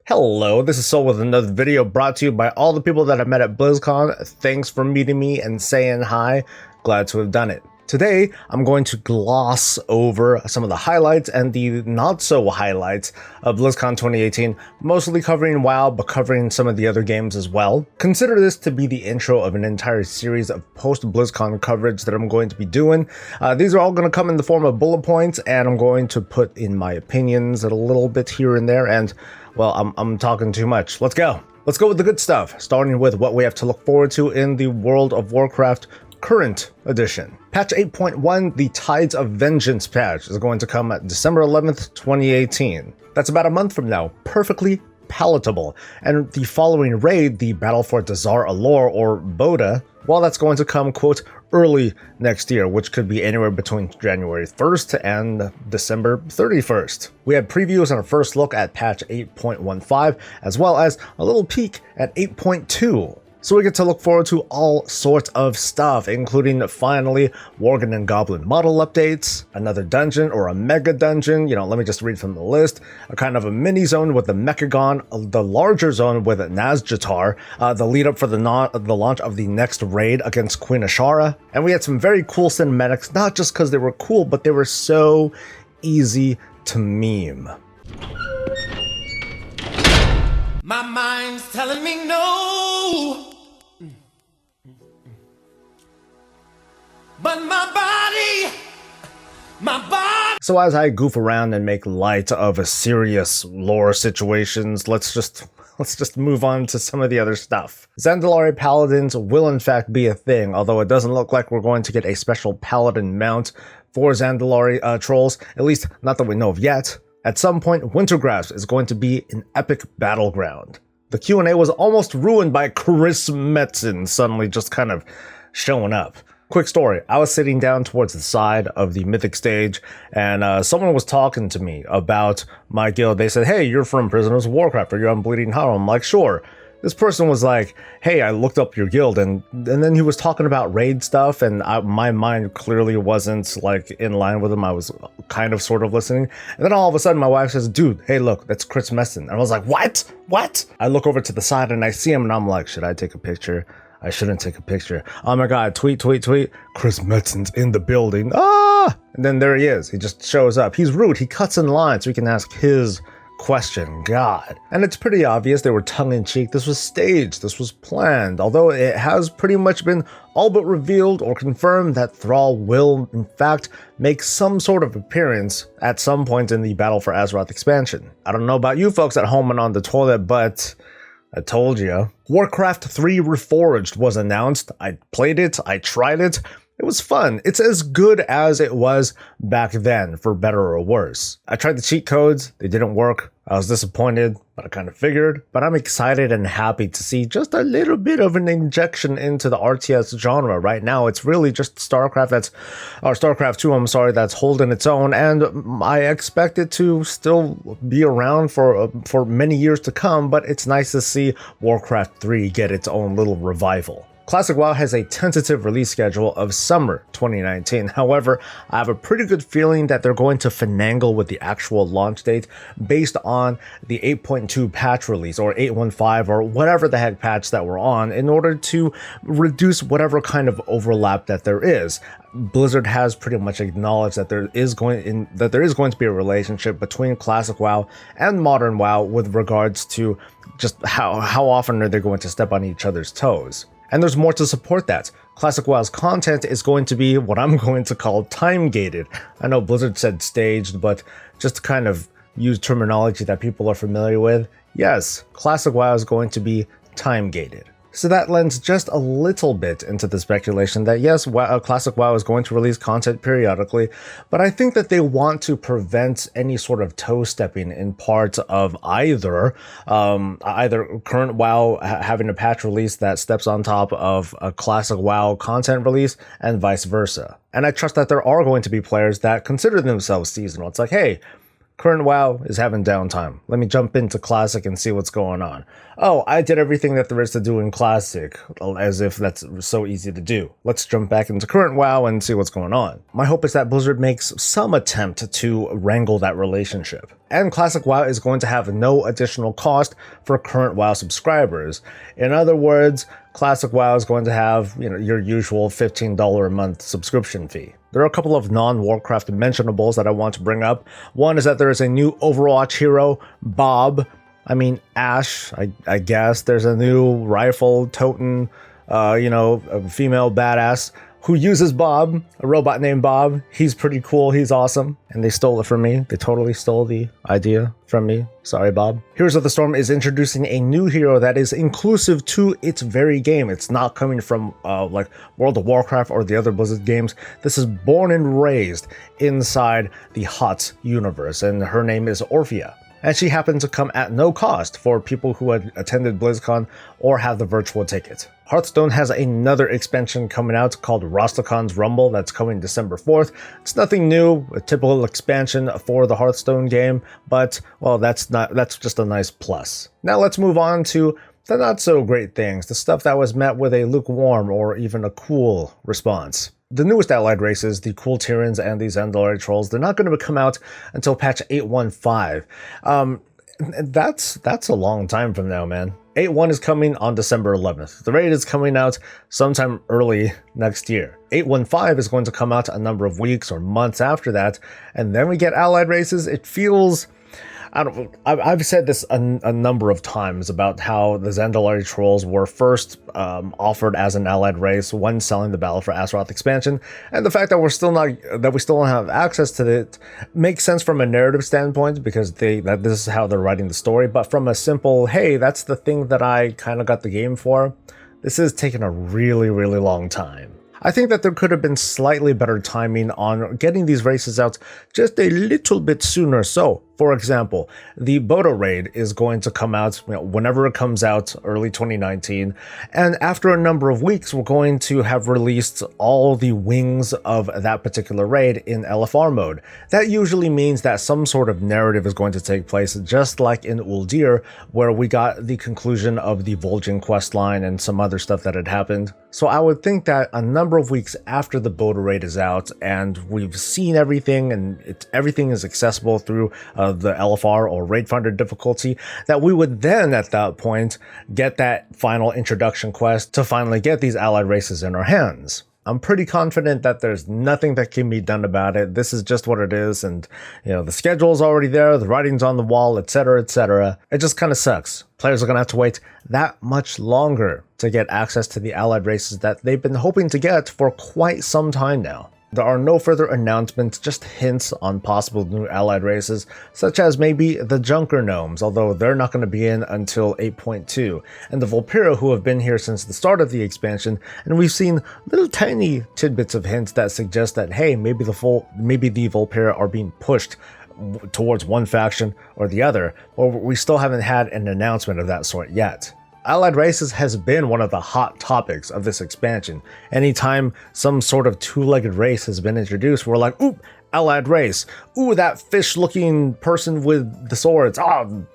Hello, this is Soul with another video brought to you by all the people that I met at Blizzcon. Thanks for meeting me and saying hi. Glad to have done it. Today, I'm going to gloss over some of the highlights and the not-so-highlights of BlizzCon 2018, mostly covering WoW, but covering some of the other games as well. Consider this to be the intro of an entire series of post-BlizzCon coverage that I'm going to be doing. These are all going to come in the form of bullet points, and I'm going to put in my opinions a little bit here and there, and, well, I'm talking too much. Let's go. Let's go with the good stuff, starting with what we have to look forward to in the World of Warcraft Current Edition. Patch 8.1, the Tides of Vengeance patch, is going to come at December 11th, 2018. That's about a month from now. Perfectly palatable. And the following raid, the Battle for Dazar Allure, or Boda, well, that's going to come, quote, early next year, which could be anywhere between January 1st and December 31st. We had previews and a first look at patch 8.15, as well as a little peek at 8.2. So we get to look forward to all sorts of stuff, including finally Worgen and Goblin model updates, another dungeon or a mega dungeon, let me just read from the list, a kind of a mini zone with the Mechagon, the larger zone with Nazjatar, the lead up for the launch of the next raid against Queen Ashara, and we had some very cool cinematics, not just because they were cool, but they were so easy to meme. My mind's telling me no, but my body. So as I goof around and make light of a serious lore situations, let's just move on to some of the other stuff. Zandalari Paladins will in fact be a thing, although it doesn't look like we're going to get a special paladin mount for Zandalari trolls, at least not that we know of yet. At some point, Wintergrasp is going to be an epic battleground. The Q&A was almost ruined by Chris Metzen suddenly just kind of showing up. Quick story, I was sitting down towards the side of the Mythic stage, and someone was talking to me about my guild. They said, hey, you're from Prisoners of Warcraft, or you're on Bleeding Hollow. I'm like, sure. This person was like, hey, I looked up your guild, and then he was talking about raid stuff, and my mind clearly wasn't like in line with him. I was kind of sort of listening, and then all of a sudden my wife says, dude, hey, look, that's Chris Metzen. And I was like, what? I look over to the side and I see him, and I'm like, should I take a picture? I shouldn't take a picture. Oh my god, tweet. Chris Metzen's in the building. Ah! And then there he is. He just shows up. He's rude. He cuts in line so we can ask his question. God. And it's pretty obvious they were tongue-in-cheek. This was staged. This was planned. Although it has pretty much been all but revealed or confirmed that Thrall will, in fact, make some sort of appearance at some point in the Battle for Azeroth expansion. I don't know about you folks at home and on the toilet, but I told you. Warcraft 3 Reforged was announced. I played it. I tried it. It was fun. It's as good as it was back then, for better or worse. I tried the cheat codes. They didn't work. I was disappointed, but I kind of figured. But I'm excited and happy to see just a little bit of an injection into the RTS genre. Right now, it's really just StarCraft 2, I'm sorry, that's holding its own, and I expect it to still be around for many years to come, but it's nice to see Warcraft 3 get its own little revival. Classic WoW has a tentative release schedule of summer 2019. However, I have a pretty good feeling that they're going to finagle with the actual launch date based on the 8.2 patch release, or 8.15, or whatever the heck patch that we're on, in order to reduce whatever kind of overlap that there is. Blizzard has pretty much acknowledged that there is going to be a relationship between Classic WoW and Modern WoW with regards to just how often are they going to step on each other's toes. And there's more to support that. Classic WoW's content is going to be what I'm going to call time-gated. I know Blizzard said staged, but just to kind of use terminology that people are familiar with, yes, Classic WoW is going to be time-gated. So that lends just a little bit into the speculation that yes, Classic WoW is going to release content periodically, but I think that they want to prevent any sort of toe-stepping in part of either current WoW having a patch release that steps on top of a Classic WoW content release, and vice versa. And I trust that there are going to be players that consider themselves seasonal. It's like, hey, Current WoW is having downtime. Let me jump into Classic and see what's going on. Oh, I did everything that there is to do in Classic, as if that's so easy to do. Let's jump back into current WoW and see what's going on. My hope is that Blizzard makes some attempt to wrangle that relationship. And Classic WoW is going to have no additional cost for current WoW subscribers. In other words, Classic WoW is going to have, your usual $15 a month subscription fee. There are a couple of non-Warcraft mentionables that I want to bring up. One is that there is a new Overwatch hero, Ashe, I guess. There's a new rifle-toting, a female badass who uses Bob, a robot named Bob. He's pretty cool, he's awesome. And they stole it from me. They totally stole the idea from me. Sorry, Bob. Heroes of the Storm is introducing a new hero that is inclusive to its very game. It's not coming from like World of Warcraft or the other Blizzard games. This is born and raised inside the HOTS universe, and her name is Orphea. And she happened to come at no cost for people who had attended BlizzCon or have the virtual ticket. Hearthstone has another expansion coming out called Rastahkan's Rumble that's coming December 4th. It's nothing new, a typical expansion for the Hearthstone game, but, well, that's just a nice plus. Now let's move on to the not so great things, the stuff that was met with a lukewarm or even a cool response. The newest allied races, the Cool Tyrants and the Zandalari Trolls, they're not going to come out until patch 8.15. That's a long time from now, man. 8.1 is coming on December 11th. The raid is coming out sometime early next year. 8.15 is going to come out a number of weeks or months after that, and then we get allied races. It feels... I've said this a number of times about how the Zandalari Trolls were first offered as an allied race when selling the Battle for Azeroth expansion, and the fact that we still don't have access to it makes sense from a narrative standpoint because this is how they're writing the story. But from a simple, hey, that's the thing that I kind of got the game for, this is taking a really, really long time. I think that there could have been slightly better timing on getting these races out just a little bit sooner. So, for example, the Bodo raid is going to come out whenever it comes out, early 2019, and after a number of weeks, we're going to have released all the wings of that particular raid in LFR mode. That usually means that some sort of narrative is going to take place, just like in Uldir, where we got the conclusion of the Vol'jin questline and some other stuff that had happened. So I would think that a number of weeks after the Bodo raid is out and we've seen everything and everything is accessible through the LFR or Raid Finder difficulty, that we would then at that point get that final introduction quest to finally get these allied races in our hands. I'm pretty confident that there's nothing that can be done about it. This is just what it is, and the schedule's already there, the writing's on the wall, etc., etc. It just kind of sucks. Players are going to have to wait that much longer to get access to the allied races that they've been hoping to get for quite some time now. There are no further announcements, just hints on possible new allied races, such as maybe the Junker Gnomes, although they're not going to be in until 8.2, and the Vulpera, who have been here since the start of the expansion, and we've seen little tiny tidbits of hints that suggest that, hey, maybe the Vulpera are being pushed towards one faction or the other, or we still haven't had an announcement of that sort yet. Allied races has been one of the hot topics of this expansion. Anytime some sort of two-legged race has been introduced, we're like, ooh, allied race. Ooh, that fish-looking person with the swords.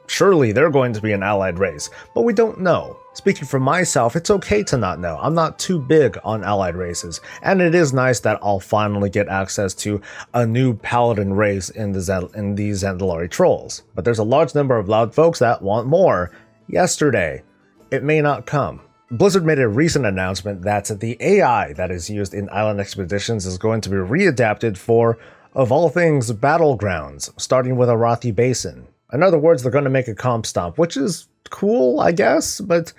Surely they're going to be an allied race. But we don't know. Speaking for myself, it's okay to not know. I'm not too big on allied races, and it is nice that I'll finally get access to a new paladin race in these Zandalari Trolls. But there's a large number of loud folks that want more. Yesterday, it may not come. Blizzard made a recent announcement that the AI that is used in Island Expeditions is going to be readapted for, of all things, Battlegrounds, starting with Arathi Basin. In other words, they're going to make a comp stomp, which is cool, I guess, but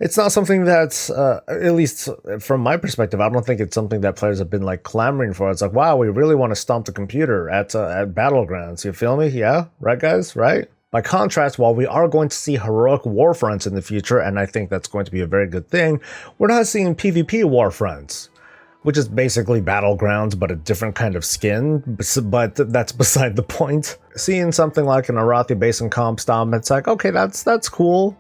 it's not something that's, at least from my perspective, I don't think it's something that players have been clamoring for. It's like, wow, we really want to stomp the computer at Battlegrounds. You feel me? Yeah? Right, guys? Right? By contrast, while we are going to see heroic war fronts in the future, and I think that's going to be a very good thing, we're not seeing PvP war fronts, which is basically Battlegrounds, but a different kind of skin, but that's beside the point. Seeing something like an Arathi Basin comp stomp, it's like, okay, that's cool.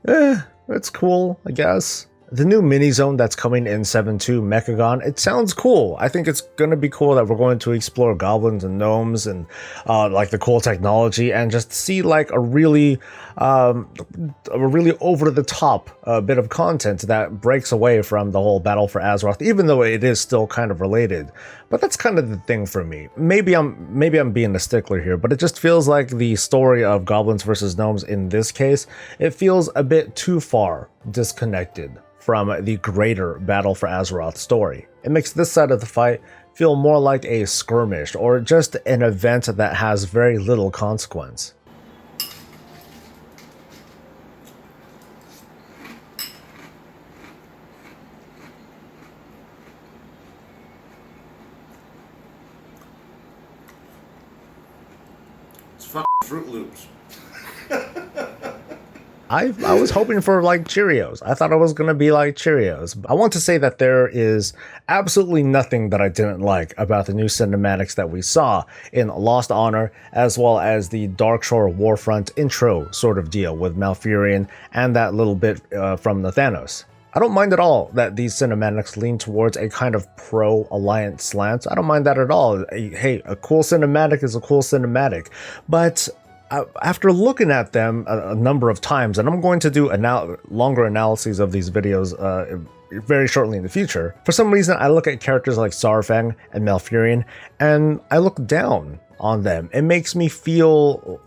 It's cool, I guess. The new mini zone that's coming in 7.2 Mechagon, it sounds cool. I think it's going to be cool that we're going to explore goblins and gnomes and like the cool technology and just see like a really over the top bit of content that breaks away from the whole Battle for Azeroth, even though it is still kind of related. But that's kind of the thing for me. Maybe I'm being a stickler here, but it just feels like the story of goblins versus gnomes in this case, it feels a bit too far disconnected from the greater Battle for Azeroth story. It makes this side of the fight feel more like a skirmish or just an event that has very little consequence. It's fucking Fruit Loops. I was hoping for like Cheerios. I thought it was going to be like Cheerios. I want to say that there is absolutely nothing that I didn't like about the new cinematics that we saw in Lost Honor, as well as the Darkshore Warfront intro sort of deal with Malfurion and that little bit from the Thanos. I don't mind at all that these cinematics lean towards a kind of pro-alliance slant. I don't mind that at all. Hey, a cool cinematic is a cool cinematic. But after looking at them a number of times, and I'm going to do longer analyses of these videos very shortly in the future, for some reason I look at characters like Saurfang and Malfurion, and I look down on them. It makes me feel,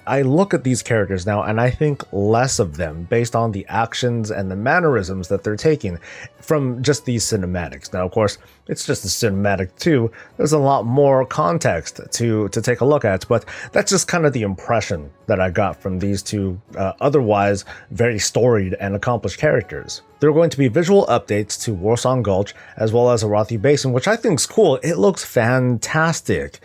I look at these characters now and I think less of them based on the actions and the mannerisms that they're taking from just these cinematics. Now, of course, it's just a cinematic too. There's a lot more context to take a look at, but that's just kind of the impression that I got from these two otherwise very storied and accomplished characters. There are going to be visual updates to Warsong Gulch as well as Arathi Basin, which I think is cool. It looks fantastic.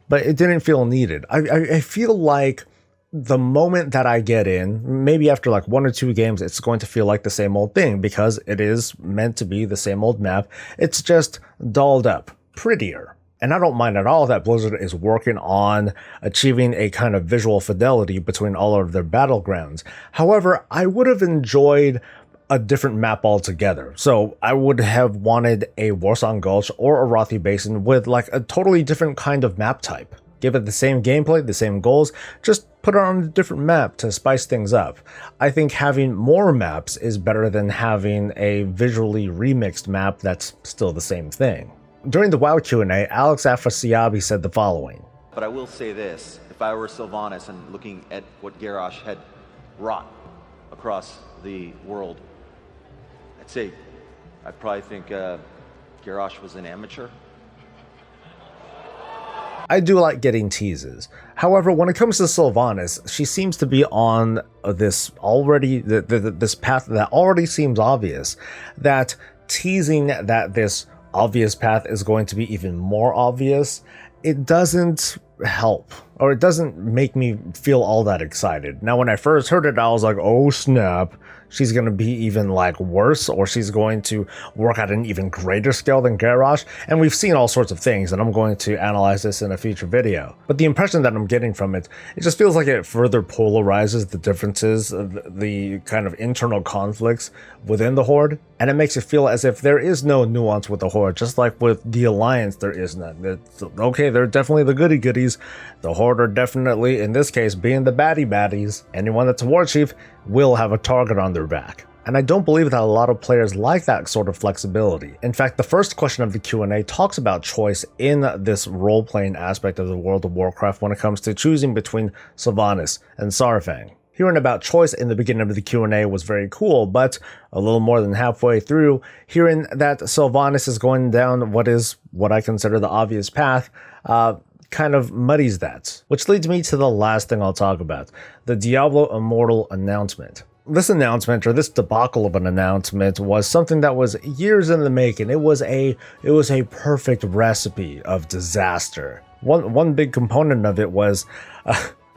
But it didn't feel needed. I feel like the moment that I get in, maybe after like 1 or 2 games, it's going to feel like the same old thing because it is meant to be the same old map. It's just dolled up, prettier. And I don't mind at all that Blizzard is working on achieving a kind of visual fidelity between all of their battlegrounds. However, I would have enjoyed a different map altogether. So I would have wanted a Warsong Gulch or a Arathi Basin with like a totally different kind of map type. Give it the same gameplay, the same goals, just put it on a different map to spice things up. I think having more maps is better than having a visually remixed map that's still the same thing. During the WoW Q&A, Alex Afrasiabi said the following. But I will say this, if I were Sylvanas and looking at what Garrosh had wrought across the world, I'd probably think Garrosh was an amateur. I do like getting teases. However, when it comes to Sylvanas, she seems to be on this this path that already seems obvious. That teasing that this obvious path is going to be even more obvious, it doesn't help, or it doesn't make me feel all that excited. Now, when I first heard it, I was like, oh snap, she's going to be even like worse, or she's going to work at an even greater scale than Garrosh. And we've seen all sorts of things, and I'm going to analyze this in a future video. But the impression that I'm getting from it, it just feels like it further polarizes the differences, the kind of internal conflicts within the Horde. And it makes it feel as if there is no nuance with the Horde, just like with the Alliance, there is none. Okay, they're definitely the goody-goodies. The Horde are definitely, in this case, being the baddies. Anyone that's a war chief will have a target on their back. And I don't believe that a lot of players like that sort of flexibility. In fact, the first question of the Q&A talks about choice in this role-playing aspect of the World of Warcraft when it comes to choosing between Sylvanas and Saurfang. Hearing about choice in the beginning of the Q&A was very cool, but a little more than halfway through, hearing that Sylvanas is going down what I consider the obvious path, kind of muddies that. Which leads me to the last thing I'll talk about, the Diablo Immortal announcement. This announcement, or this debacle of an announcement, was something that was years in the making. It was a perfect recipe of disaster. One big component of it was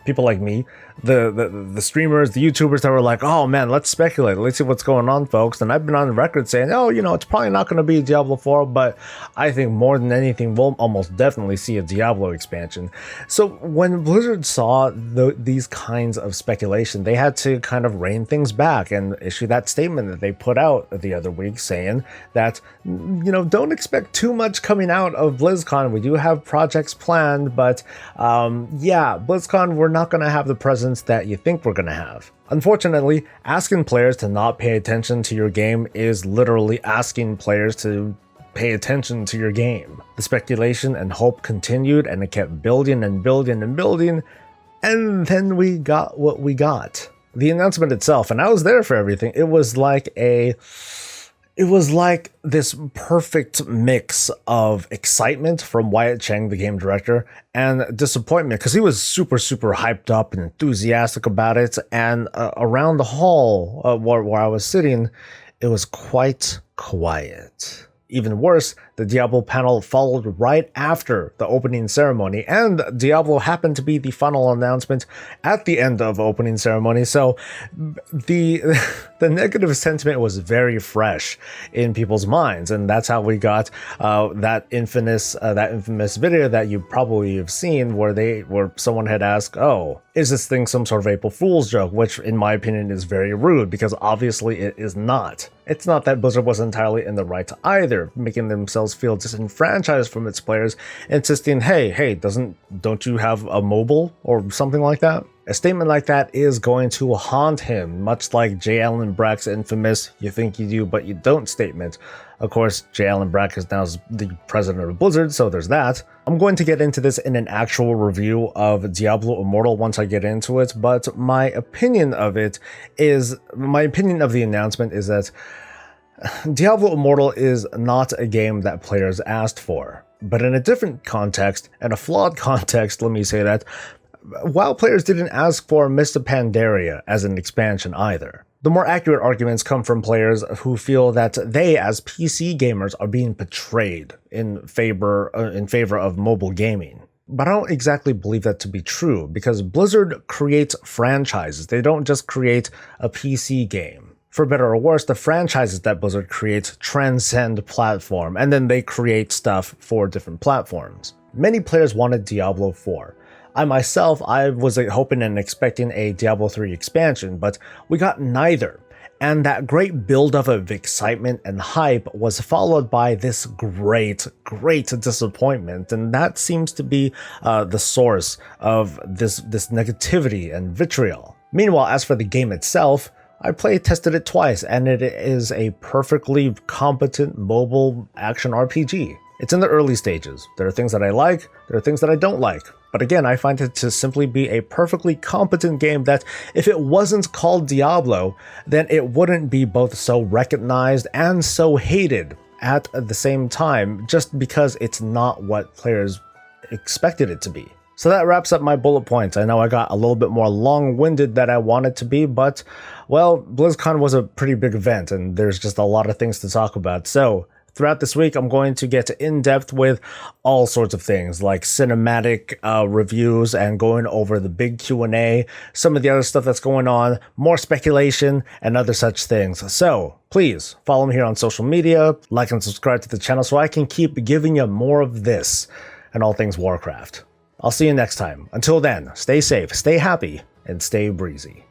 people like me the streamers, the YouTubers that were like, oh man, let's speculate, let's see what's going on, folks. And I've been on record saying, oh, you know, it's probably not going to be Diablo 4, but I think more than anything, we'll almost definitely see a Diablo expansion. So when Blizzard saw these kinds of speculation, they had to kind of rein things back and issue that statement that they put out the other week saying that, you know, don't expect too much coming out of BlizzCon. We do have projects planned, but yeah, BlizzCon, we're not going to have the presence that you think we're going to have. Unfortunately, asking players to not pay attention to your game is literally asking players to pay attention to your game. The speculation and hope continued, and it kept building and building and building, and then we got what we got. The announcement itself, and I was there for everything, it was like this perfect mix of excitement from Wyatt Cheng, the game director, and disappointment, because he was super hyped up and enthusiastic about it. And around the hall where I was sitting, it was quite quiet. Even worse, the Diablo panel followed right after the opening ceremony, and Diablo happened to be the final announcement at the end of opening ceremony, so the negative sentiment was very fresh in people's minds, and that's how we got that infamous video that you probably have seen where someone had asked, oh, is this thing some sort of April Fool's joke? Which, in my opinion, is very rude, because obviously it is not. It's not that Blizzard was entirely in the right either, making themselves feel disenfranchised from its players, insisting, hey, don't you have a mobile or something like that? A statement like that is going to haunt him, much like J. Allen Brack's infamous "you think you do, but you don't" statement. Of course, J. Allen Brack is now the president of Blizzard, so there's that. I'm going to get into this in an actual review of Diablo Immortal once I get into it, but my opinion of the announcement is that Diablo Immortal is not a game that players asked for. But in a different context, and a flawed context, let me say that, while players didn't ask for Mists of Pandaria as an expansion either. The more accurate arguments come from players who feel that they, as PC gamers, are being betrayed in favor of mobile gaming. But I don't exactly believe that to be true, because Blizzard creates franchises. They don't just create a PC game. For better or worse, the franchises that Blizzard creates transcend platform, and then they create stuff for different platforms. Many players wanted Diablo 4. I was hoping and expecting a Diablo 3 expansion, but we got neither. And that great buildup of excitement and hype was followed by this great disappointment, and that seems to be the source of this negativity and vitriol. Meanwhile, as for the game itself, I tested it twice, and it is a perfectly competent mobile action RPG. It's in the early stages. There are things that I like, there are things that I don't like. But again, I find it to simply be a perfectly competent game that, if it wasn't called Diablo, then it wouldn't be both so recognized and so hated at the same time, just because it's not what players expected it to be. So that wraps up my bullet points. I know I got a little bit more long-winded than I wanted to be, but, well, BlizzCon was a pretty big event, and there's just a lot of things to talk about. So throughout this week, I'm going to get in-depth with all sorts of things, like cinematic reviews and going over the big Q&A, some of the other stuff that's going on, more speculation, and other such things. So please follow me here on social media, like and subscribe to the channel so I can keep giving you more of this and all things Warcraft. I'll see you next time. Until then, stay safe, stay happy, and stay breezy.